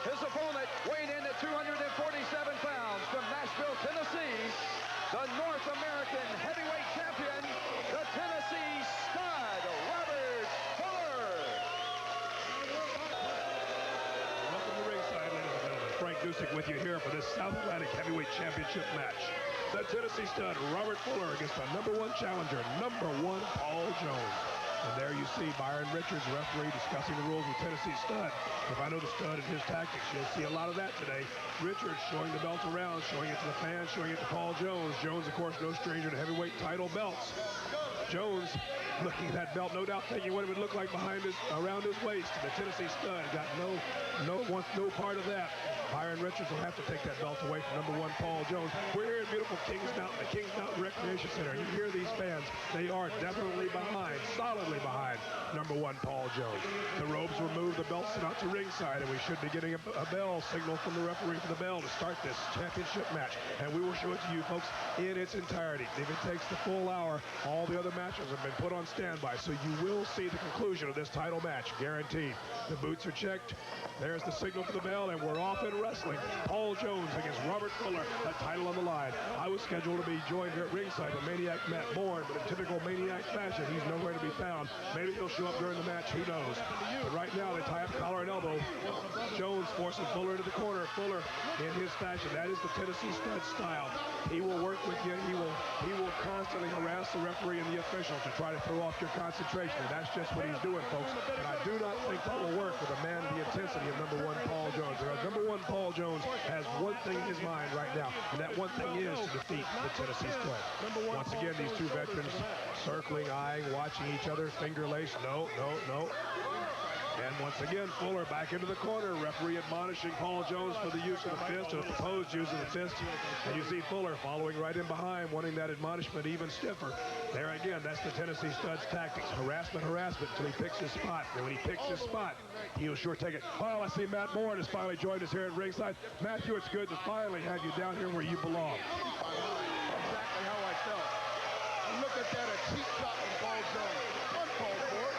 His opponent, weighing in at 247 pounds from Nashville, Tennessee, the North American heavyweight champion, the Tennessee Stud, Robert Fuller. Welcome to ringside, ladies and gentlemen. Frank Dusek with you here for this South Atlantic Heavyweight Championship match. The Tennessee Stud, Robert Fuller, against the #1 challenger, #1 Paul Jones. And there you see Byron Richards, referee, discussing the rules with Tennessee Stud. If I know the Stud and his tactics, you'll see a lot of that today. Richards showing the belt around, showing it to the fans, showing it to Paul Jones. Jones, of course, no stranger to heavyweight title belts. Jones looking at that belt, no doubt thinking what it would look like around his waist. The Tennessee Stud got no part of that. Byron Richards will have to take that belt away from #1 Paul Jones. We're here in beautiful Kings Mountain, the Kings Mountain Recreation Center. You hear these fans, they are definitely behind, solidly behind #1 Paul Jones. The robes were moved, the belts sent out to ringside, and we should be getting a bell signal from the referee for the bell to start this championship match. And we will show it to you folks in its entirety. If it takes the full hour, all the other matches have been put on standby, so you will see the conclusion of this title match, guaranteed. The boots are checked. There's the signal for the bell, and we're off in wrestling. Paul Jones against Robert Fuller, that title on the line. I was scheduled to be joined here at ringside by Maniac Matt Bourne, but in typical Maniac fashion, he's nowhere to be found. Maybe he'll show up during the match, who knows. But right now, they tie up collar and elbow. Jones forcing Fuller into the corner. Fuller, in his fashion, that is the Tennessee Stud style. He will work with you. He will constantly harass the referee and the officials to try to throw off your concentration. And that's just what he's doing, folks. And I do not think that will work with a man the intensity of #1 Paul Jones. #1 Paul Jones has one thing in his mind right now, and that one thing is to defeat the Tennessee Stud. Once again, these two veterans circling, eyeing, watching each other, finger lace. No. And once again, Fuller back into the corner. Referee admonishing Paul Jones for the use of the fist, or the proposed use of the fist. And you see Fuller following right in behind, wanting that admonishment even stiffer. There again, that's the Tennessee Stud's tactics. Harassment until he picks his spot. And when he picks his spot, he'll sure take it. Well, I see Matt Bourne has finally joined us here at ringside. Matthew, it's good to finally have you down here where you belong. Exactly how I felt. And look at that, a cheap shot from Paul Jones. Uncalled for.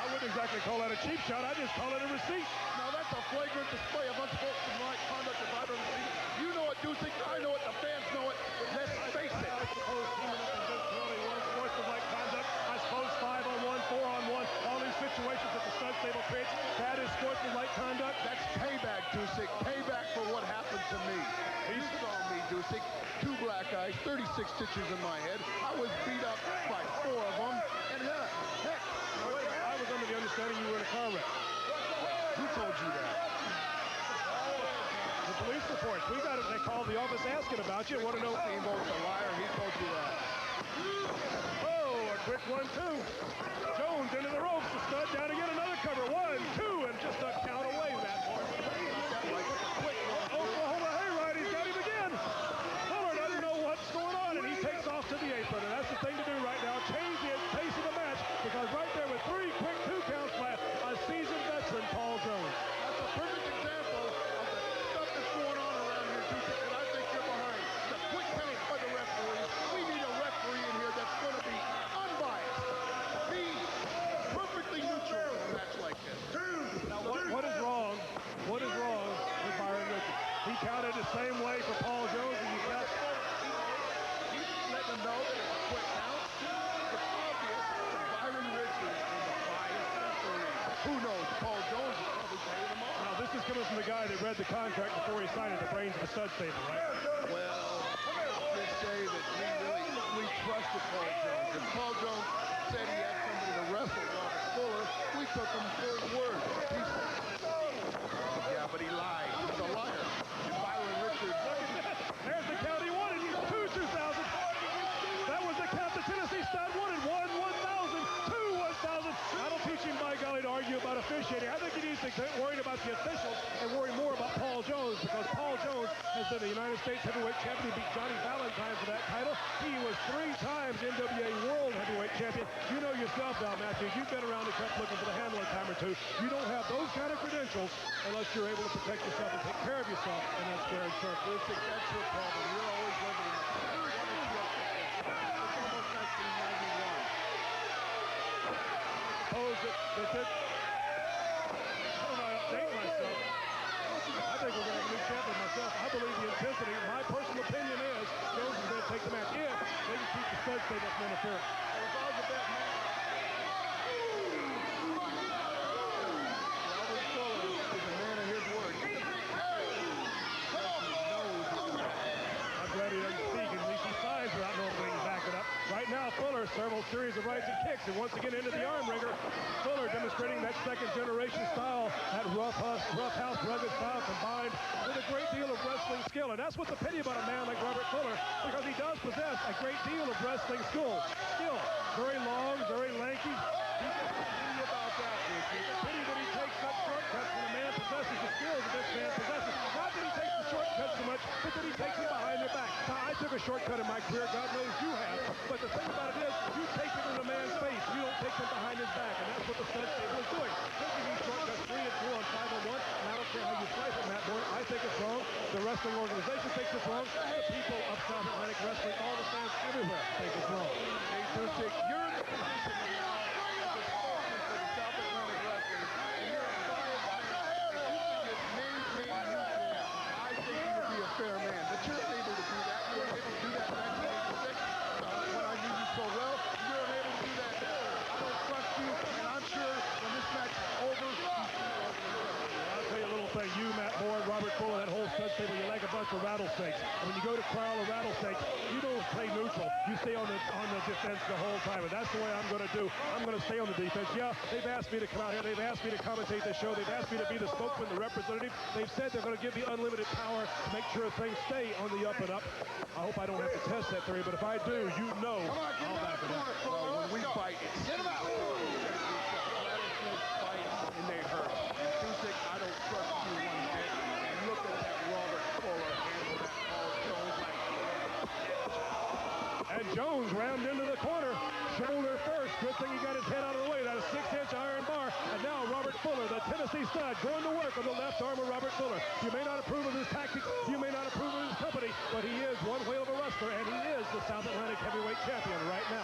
I wouldn't exactly call that a cheap shot. I just call it a receipt. Now that's a flagrant display of unsportsmanlike conduct if I've ever seen it. You know it, Dusek. I know it. The fans know it. Let's face it. I suppose teaming up in just really one sportsmanlike conduct. I suppose 5-on-1, 4-on-1, all these situations that the Stud Stable creates, that is sportsmanlike conduct. That's payback, Dusek. Payback for what happened to me. You saw me, Dusek. 2 black eyes, 36 stitches in my head. I was beat up by 4 of them. And heck, I was under the understanding you were in a car wreck. who told you that? The police reports. We got it. They called the office asking about you. Want to know? Steamboat's a liar. He told you that. Oh, a quick 1-2. Jones into the ropes. The Stud down to get another cover. 1-2, and just a count away, Matt Bourne. Oklahoma Hayride, he's got him again. Fuller doesn't know what's going on, and he takes off to the apron, and that's the thing to do right now. Change the pace of the match, because right there with 3 quick 2 counts left, a seasoned veteran, Paul Jones. That's a perfect example of the stuff that's going on around here, Dusek, that I think you're behind. The quick counts by the referees. We need a referee in here that's going to be unbiased. Be perfectly neutral in a match like this. Now, what is wrong? What is wrong with Byron Richards? He counted the same way for Paul Jones, and you got... He's letting them know that it's a quick count. It's obvious that Byron Richards is a biased referee. Who knows? Paul Jones is probably paying him off. Now, this is coming from the guy that read the contract before he signed it, the brains of the Stud Stable, right? Well, let's just say that we trusted Paul Jones. If Paul Jones said he had somebody to wrestle Robert Fuller, we took him for his word. Yeah, but he lied. He's a liar. And Byron Richards... There's the count he wanted. 2,000. That was the count the Tennessee Stud wanted. 1,000. 1,000. That'll teach him, by golly, to argue about officiating. I think he needs to get worried about the officials and worry more about Paul Jones, because Paul Jones has been the United States Heavyweight Champion. He beat Johnny Valentine for that title. He was 3 times NWA World Heavyweight Champion. You know yourself now, Matthew. You've been around the cup looking for the handle a time or two. You don't have those kind of credentials unless you're able to protect yourself and take care of yourself in that squared circle. That's your problem. You're always living in it's almost 1991. Suppose that I don't know how to update myself. series of rights and kicks, and once again into the arm wringer. Fuller demonstrating that second-generation style, that rough house, rugged style combined with a great deal of wrestling skill. And that's what's the pity about a man like Robert Fuller, because he does possess a great deal of wrestling skill. Very long, very lanky. He's about that. It's a pity that he takes such shortcuts when a man possesses the skills that this man possesses. Not that he takes the shortcuts so much, but that he takes them behind their back. Now, I took a shortcut in my career. God knows you have. But the thing about it is, you take them in a man's face. You don't take them behind his back. And that's what the Studs table is doing. Taking these shortcuts 3 and 4 on 5 on 1. And I don't care how you slice it, Matt Boyd. I think it's wrong. The wrestling organization thinks it's wrong. The people of South Atlantic Wrestling, all the fans everywhere, think it's wrong. Hey, Dusik, you're in the position now of the spokesman for the South Atlantic Wrestling, and you're a fire man, and you can just maintain neutral. I think you would be a fair man, but you're unable to do that. You weren't able to do that in 1986 when I knew you so well. You're unable to do that now. I don't trust you, and I'm sure when this match is over, I'll tell you a little thing. You, Matt Boyd, Robert Fuller, that whole Studs table, you're like a bunch of rattlesnakes. And when you go to corral a rattlesnake, you don't play neutral. You stay on the defense the whole time, and that's the way I'm going to do. I'm going to stay on the defense. Yeah, they've asked me to come out here. They've asked me to commentate the show. They've asked me to be the spokesman, the representative. They've said they're going to give me unlimited power to make sure things stay on the up and up. I hope I don't have to test that theory, but if I do, you know I'll back it up. well, when we fight, it's get him out. Rattlesnakes fight, and they hurt. And Dusik, I don't trust you one bit. And look at that Robert Fuller handle that Paul Jones like. And Jones rammed into the corner, shoulder first. Good thing he got his head out of the way. That is a 6-inch iron bar. And now Robert Fuller, the Tennessee Stud, going to work on the left arm of Robert Fuller. You may not approve of his tactics, you may not approve of his company, but he is one whale of a wrestler, and he is the South Atlantic Heavyweight Champion right now.